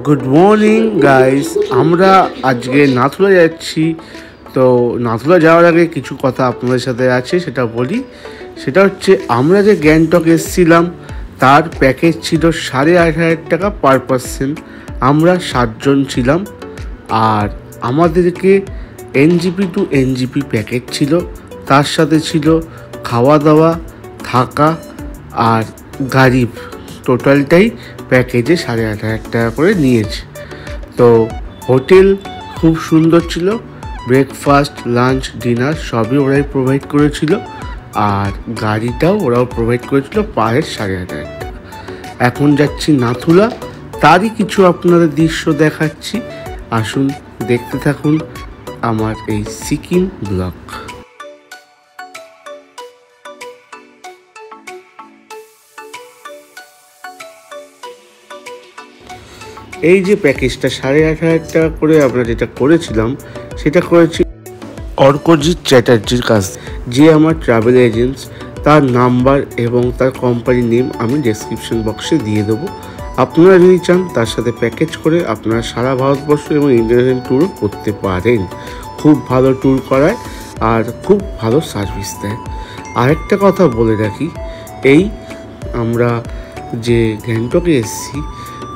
Good morning guys, আমরা আজকে নাথুলা যাচ্ছি। তো নাথুলা যাওয়ার আগে কিছু কথা আপনাদের সাথে আছে, সেটা বলি। সেটা হচ্ছে, আমরা যে গ্যাংটক এসেছিলাম তার প্যাকেজ ছিল 18,500 টাকা পার পারসন। আমরা 7 জন ছিলাম, আর আমাদেরকে এনজিপি টু এনজিপি প্যাকেজ ছিল। তার সাথে ছিল খাওয়া দাওয়া, থাকা আর গাড়ি। টোটালটাই প্যাকেজে 18,500 টাকা করে নিয়েছে। তো হোটেল খুব সুন্দর ছিল, ব্রেকফাস্ট, লাঞ্চ, ডিনার সবই ওরাই প্রোভাইড করেছিল, আর গাড়িটাও ওরাও প্রোভাইড করেছিল পার হেড 18,500 টাকা। এখন যাচ্ছি নাথুলা, তারই কিছু আপনাদের দৃশ্য দেখাচ্ছি। আসুন দেখতে থাকুন আমার এই সিকিম ব্লগ। এই যে প্যাকেজটা 18,500 টাকা করে আমরা যেটা করেছিলাম, সেটা করেছি অর্কজিৎ চ্যাটার্জির কাছ, যে আমার ট্রাভেল এজেন্টস। তার নাম্বার এবং তার কোম্পানি নেম আমি ডেসক্রিপশন বক্সে দিয়ে দেবো। আপনারা যদি চান তার সাথে প্যাকেজ করে আপনারা সারা ভারতবর্ষ এবং ইন্টারন্যাশনাল ট্যুরও করতে পারেন। খুব ভালো ট্যুর করায় আর খুব ভালো সার্ভিস দেয়। আরেকটা কথা বলে রাখি, এই আমরা যে গ্যাংটকে এসেছি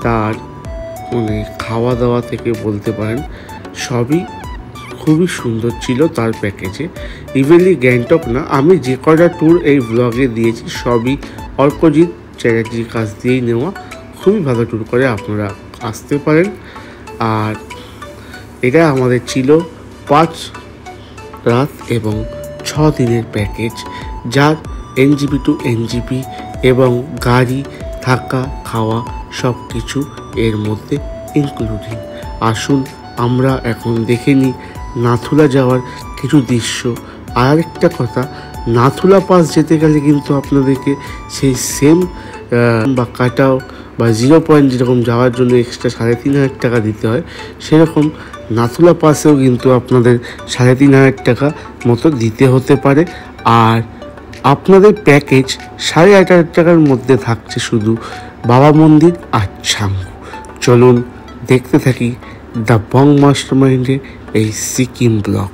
তার খাওয়া দাওয়া থেকে বলতে পারেন সবই খুবই সুন্দর ছিল তার প্যাকেজে। ইভেনলি গ্যাংটক না, আমি যে কটা ট্যুর এই ব্লগে দিয়েছি সবই অর্কজিৎ চ্যাটার্জির কাছ দিয়েই নেওয়া। খুবই ভালো ট্যুর করে, আপনারা আসতে পারেন। আর এটা আমাদের ছিল 5 রাত এবং 6 দিনের প্যাকেজ, যার এনজিপি টু এনজিপি এবং গাড়ি, থাকা, খাওয়া সব কিছু এর মধ্যে ইনক্লুডিং। আসুন আমরা এখন দেখে নিই নাথুলা যাওয়ার কিছু দৃশ্য। আর একটা কথা, নাথুলা পাস যেতে গেলে কিন্তু আপনাদেরকে সেই সেম বা কাটাও বা 0 পয়েন্ট যেরকম যাওয়ার জন্য এক্সট্রা 3,500 টাকা দিতে হয়, সেরকম নাথুলা পাসেও কিন্তু আপনাদের 3,500 টাকা মতো দিতে হতে পারে। আর আপনাদের প্যাকেজ 18,500 টাকার মধ্যে থাকছে শুধু বাবা মন্দির আর ছাঙ্গু। চলুন দেখতে থাকি দ্য বং মাস্টারমাইন্ডের এই সিকিম ব্লগ।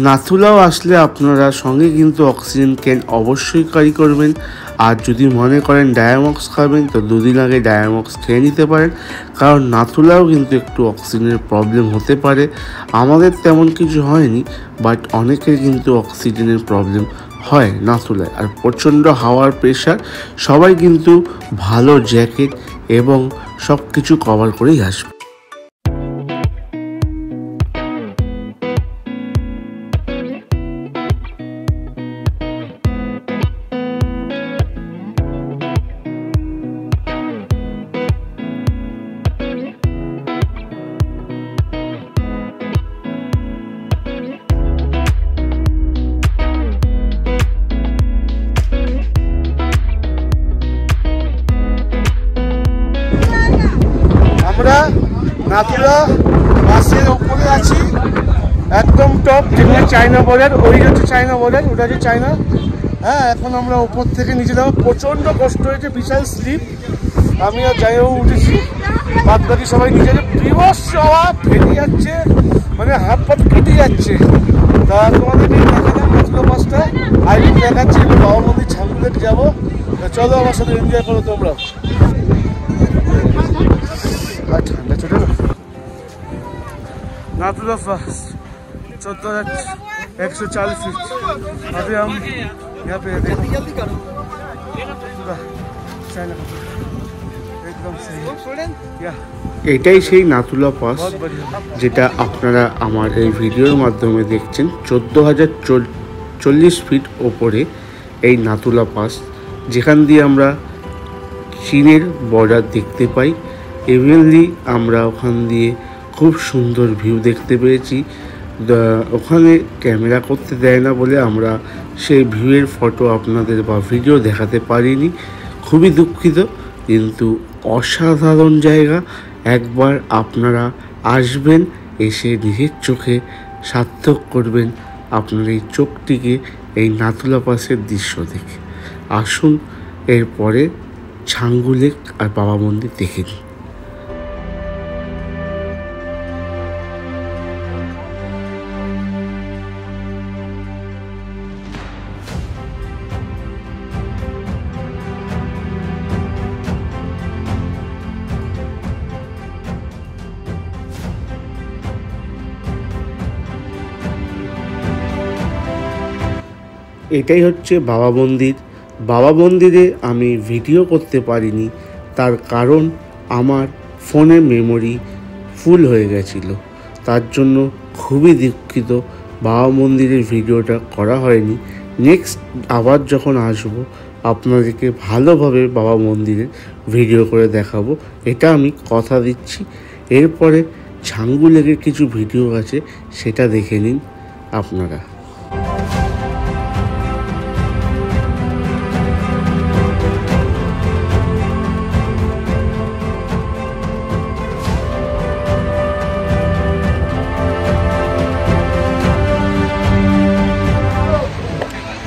নাথুলাও আসলে আপনারা সঙ্গে কিন্তু অক্সিজেন ক্যান অবশ্যই ক্যারি করবেন। আর যদি মনে করেন ডায়ামক্স খাবেন, তো 2 দিন আগে ডায়ামক্স খেয়ে নিতে পারেন, কারণ নাথুলাও কিন্তু একটু অক্সিজেনের প্রবলেম হতে পারে। আমাদের তেমন কিছু হয়নি, বাট অনেকের কিন্তু অক্সিজেনের প্রবলেম হয় নাথুলায়। আর প্রচণ্ড হাওয়ার প্রেশার, সবাই কিন্তু ভালো জ্যাকেট এবং সব কিছু কভার করেই আসবে। আমরা নাথুলা বাসের উপরে আছি, একদম টপ, যেখানে চায়না বর্ডার, ওই হচ্ছে চায়না বর্ডার, ওটা হচ্ছে চায়না। হ্যাঁ, এখন আমরা উপর থেকে নিচে যাবো। প্রচণ্ড কষ্ট হয়েছে, বিশাল স্লিপ। আমি আর যাইও উঠেছি, বাদ বাকি সবাই নিচে। বিভৎস হাওয়া, ফেটে যাচ্ছে, মানে হাত পাত কেটে যাচ্ছে। তা তোমাদেরকে দেখালাম নাথুলা পাসটা, আইডি দেখাচ্ছি। বাবা মন্দির ছাঙ্গুলেট যাবো, চলো আমার সাথে এনজয় করো তোমরা। ঠান্ডা ছোটো না। नाथुला पास 14,140 फीट। अभी हम यहाँ पे जल्दी करो, एकदम सही। এটাই সেই নাথুলা পাস যেটা আপনারা আমার এই ভিডিওর মাধ্যমে দেখছেন। 14,040 ফিট ওপরে এই নাথুলা পাস, যেখান দিয়ে আমরা চীনের বর্ডার দেখতে পাই। ইভেনলি আমরা ওখান দিয়ে খুব সুন্দর ভিউ দেখতে পেয়েছি। ওখানে ক্যামেরা করতে দেয় না বলে আমরা সেই ভিউয়ের ফটো আপনাদের বা ভিডিও দেখাতে পারিনি, খুবই দুঃখিত। কিন্তু অসাধারণ জায়গা, একবার আপনারা আসবেন, এসে নিজের চোখে সার্থক করবেন আপনার এই চোখটিকে এই নাথুলা পাসের দৃশ্য দেখে। আসুন এরপরে ছাঙ্গু লেক আর বাবা মন্দির দেখে নিই। এটাই হচ্ছে বাবা মন্দির। বাবা মন্দিরে আমি ভিডিও করতে পারিনি, তার কারণ আমার ফোনের মেমোরি ফুল হয়ে গেছিলো, তার জন্য খুবই দুঃখিত। বাবা মন্দিরের ভিডিওটা করা হয়নি। নেক্সট আবার যখন আসবো আপনাদেরকে ভালোভাবে বাবা মন্দিরের ভিডিও করে দেখাবো, এটা আমি কথা দিচ্ছি। এরপরে ছাঙ্গু লেকের কিছু ভিডিও আছে, সেটা দেখে নিন আপনারা।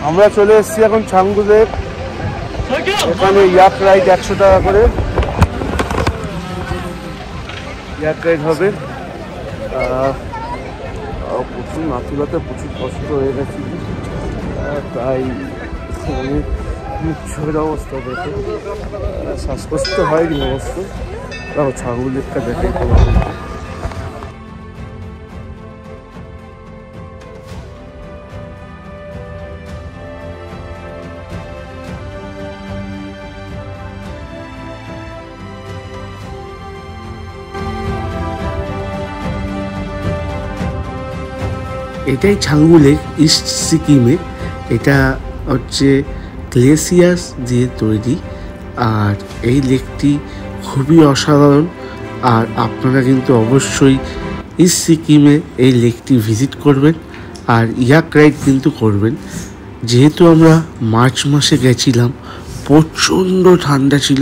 আমরা চলে এসেছি এখন ছাঙ্গু লেক। এখানে ইয়াক রাইড 100 টাকা করে ইয়াক রাইড হবে। প্রচুর নাথুলাতে প্রচুর কষ্ট হয়ে গেছে, তাই মুখের অবস্থা দেখে শ্বাসকষ্ট হয়নি অবশ্য। তাও ছাঙ্গু লেকটা দেখে এটাই ছাঙ্গু লেক ইস্ট সিকিমে। এটা হচ্ছে গ্লেসিয়াস দিয়ে তৈরি, আর এই লেকটি খুবই অসাধারণ। আর আপনারা কিন্তু অবশ্যই ইস্ট সিকিমে এই লেকটি ভিজিট করবেন আর ইয়াক রাইড কিন্তু করবেন। যেহেতু আমরা মার্চ মাসে গেছিলাম, প্রচণ্ড ঠান্ডা ছিল,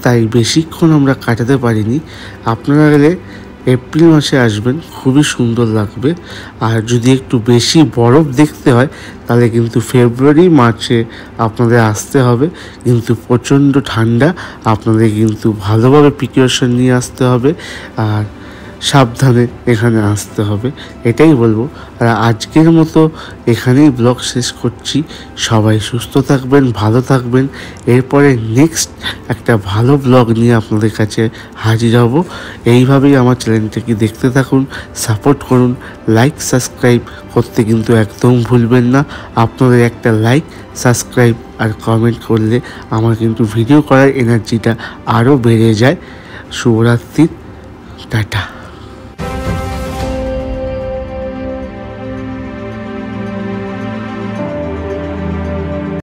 তাই বেশিক্ষণ আমরা কাটাতে পারিনি। আপনারা গেলে এপ্রিল মাসে আসবেন, খুবই সুন্দর লাগবে। আর যদি একটু বেশি বরফ দেখতে হয় তাহলে কিন্তু ফেব্রুয়ারি মার্চে আপনাদের আসতে হবে। কিন্তু প্রচণ্ড ঠান্ডা, আপনাদের কিন্তু ভালোভাবে প্রিকশন নিয়ে আসতে হবে আর সাবধানে এখানে আসতে হবে, এটাই বলবো। আর আজকের মতো এখানেই ব্লগ শেষ করছি। সবাই সুস্থ থাকবেন, ভালো থাকবেন। এরপরে নেক্সট একটা ভালো ব্লগ নিয়ে আপনাদের কাছে হাজির হব। এইভাবেই আমার চ্যানেলটাকে দেখতে থাকুন, সাপোর্ট করুন। লাইক সাবস্ক্রাইব করতে কিন্তু একদম ভুলবেন না। আপনাদের একটা লাইক, সাবস্ক্রাইব আর কমেন্ট করলে আমার কিন্তু ভিডিও করার এনার্জিটা আরও বেড়ে যায়। শুভরাত্রি, টাটা।